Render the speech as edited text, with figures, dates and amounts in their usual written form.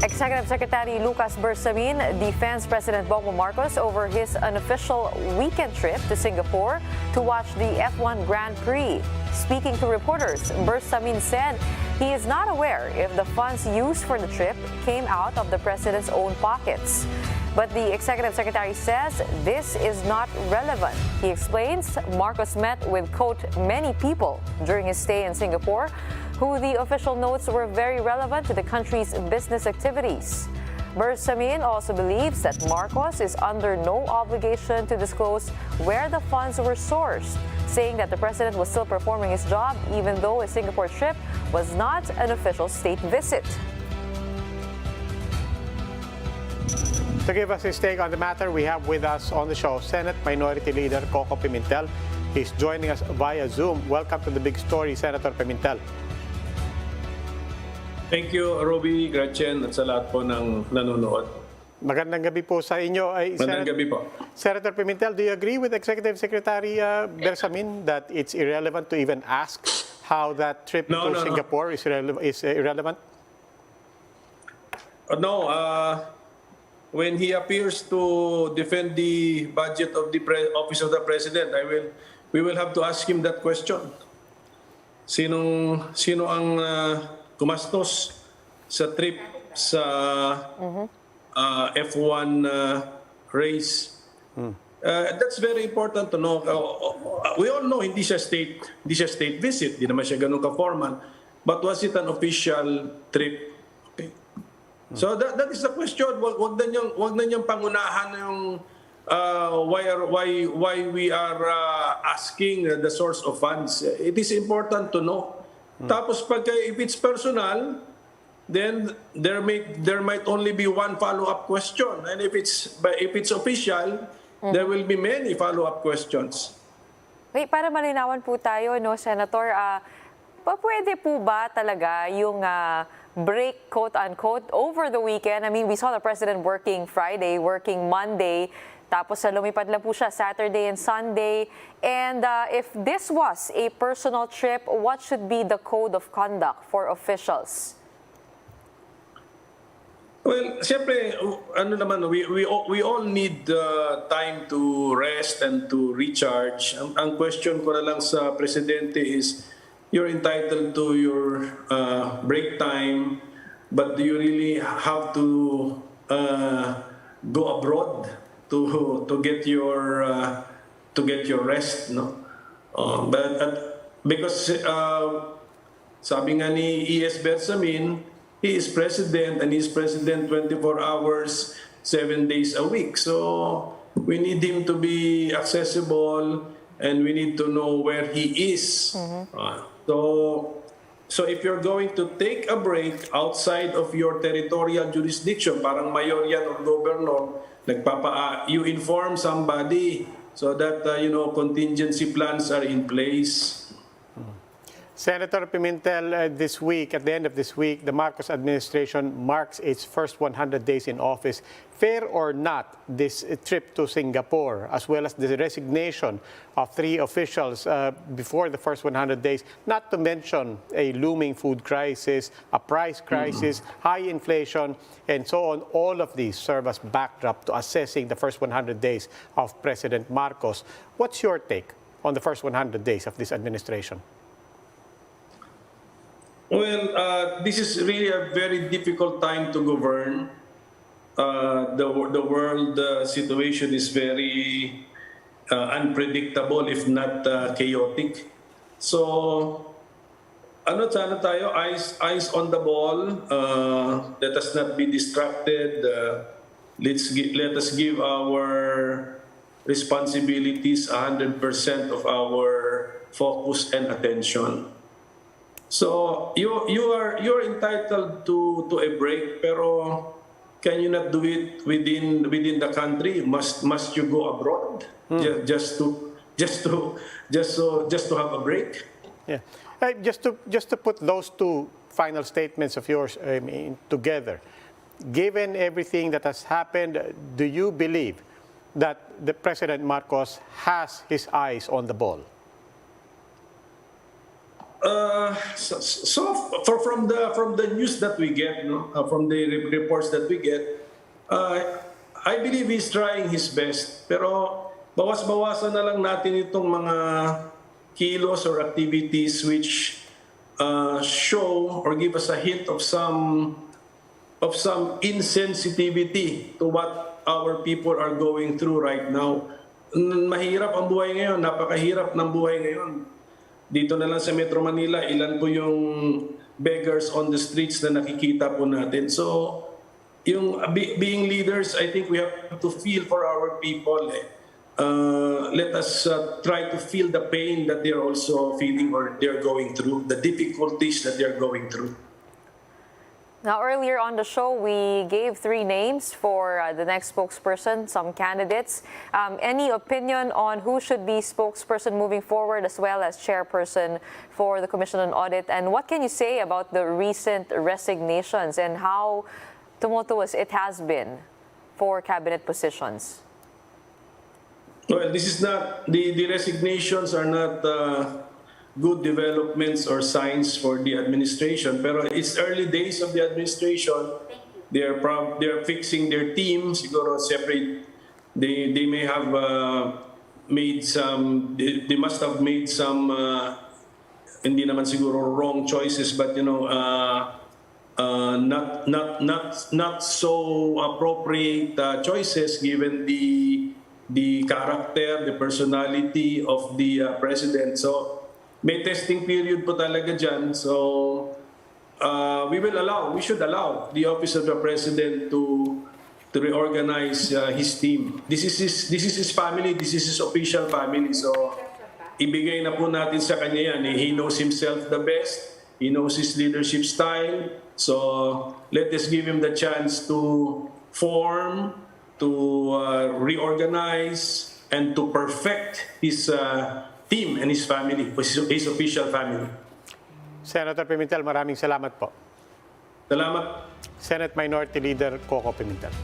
Executive Secretary Lucas Bersamin defends President Bongbong Marcos over his unofficial weekend trip to Singapore to watch the F1 Grand Prix. Speaking to reporters, Bersamin said he is not aware if the funds used for the trip came out of the president's own pockets. But the executive secretary says this is not relevant. He explains Marcos met with, quote, many people during his stay in Singapore who the official notes were very relevant to the country's business activities. Bersamin also believes that Marcos is under no obligation to disclose where the funds were sourced, saying that the president was still performing his job even though his Singapore trip was not an official state visit. To give us his take on the matter, we have with us on the show Senate Minority Leader Koko Pimentel. He's joining us via Zoom. Welcome to the big story, Senator Pimentel. Thank you, Roby, Gretchen, at sa lahat po ng nanonood. Magandang gabi po sa inyo. Magandang gabi po. Senator Pimentel, do you agree with Executive Secretary Bersamin that it's irrelevant to even ask how that trip to Singapore is irrelevant? No. When he appears to defend the budget of the Office of the President, we will have to ask him that question. Sino ang gumastos sa trip sa F1 race? That's very important to know. We all know hindi siya state visit, hindi naman siya ganun ka-formal. But was it an official trip? Okay. So that is the question. Wag na niyang pangunahan yung why we are asking the source of funds. It is important to know. Tapos if it's personal, then there might only be one follow-up question, and if it's official, there will be many follow-up questions. Wait, para malinawan po tayo, no, Senator, pwede po ba talaga yung break, quote-unquote, over the weekend? I mean, we saw the president working Friday, working Monday, tapos lumipad lang po siya Saturday and Sunday. And if this was a personal trip, what should be the code of conduct for officials? Well, siyempre, we all need time to rest and to recharge. Ang question ko na lang sa presidente is, you're entitled to your break time, but do you really have to go abroad to get your rest, no? Because sabi nga ni E.S. Bersamin, he is president, and he's president 24 hours, 7 days a week. So we need him to be accessible, and we need to know where he is. So if you're going to take a break outside of your territorial jurisdiction, parang mayor yan or governor, you inform somebody so that contingency plans are in place. Senator Pimentel, this week, at the end of this week, the Marcos administration marks its first 100 days in office. Fair or not, this trip to Singapore, as well as the resignation of 3 officials before the first 100 days, not to mention a looming food crisis, a price crisis, high inflation, and so on, all of these serve as backdrop to assessing the first 100 days of President Marcos. What's your take on the first 100 days of this administration? Well, this is really a very difficult time to govern. The world situation is very unpredictable, if not chaotic. So, sana tayo, eyes on the ball. Let us not be distracted. Let us give our responsibilities 100% of our focus and attention. So you're entitled to a break, pero can you not do it within the country? Must you go abroad just to have a break? Yeah, just to put those two final statements of yours together. Given everything that has happened, do you believe that the President Marcos has his eyes on the ball? From the news that we get, no, from the reports that we get, I believe he's trying his best. Pero bawas-bawasan na lang natin itong mga kilos or activities which show or give us a hint of some insensitivity to what our people are going through right now. Mahirap ang buhay ngayon, napakahirap ng buhay ngayon. Dito na lang sa Metro Manila, ilan po yung beggars on the streets na nakikita po natin. So, yung being leaders, I think we have to feel for our people. Let us try to feel the pain that they're also feeling or they're going through, the difficulties that they're going through. Now, earlier on the show, we gave 3 names for the next spokesperson, some candidates. Any opinion on who should be spokesperson moving forward as well as chairperson for the Commission on Audit? And what can you say about the recent resignations and how tumultuous it has been for cabinet positions? Well, this is not, the resignations are not good developments or signs for the administration. Pero it's early days of the administration. They're fixing their team. Siguro separate. They may have made some. They must have made some. Hindi naman siguro wrong choices, but not so appropriate choices given the character, the personality of the president. So. May testing period po talaga dyan. So, we should allow the Office of the President to reorganize his team. This is his family, this is his official family. So, ibigay na po natin sa kanya yan. He knows himself the best. He knows his leadership style. So, let us give him the chance to form, to reorganize, and to perfect his team and his family, his official family. Senator Pimentel, maraming salamat po. Salamat. Senate Minority Leader Koko Pimentel.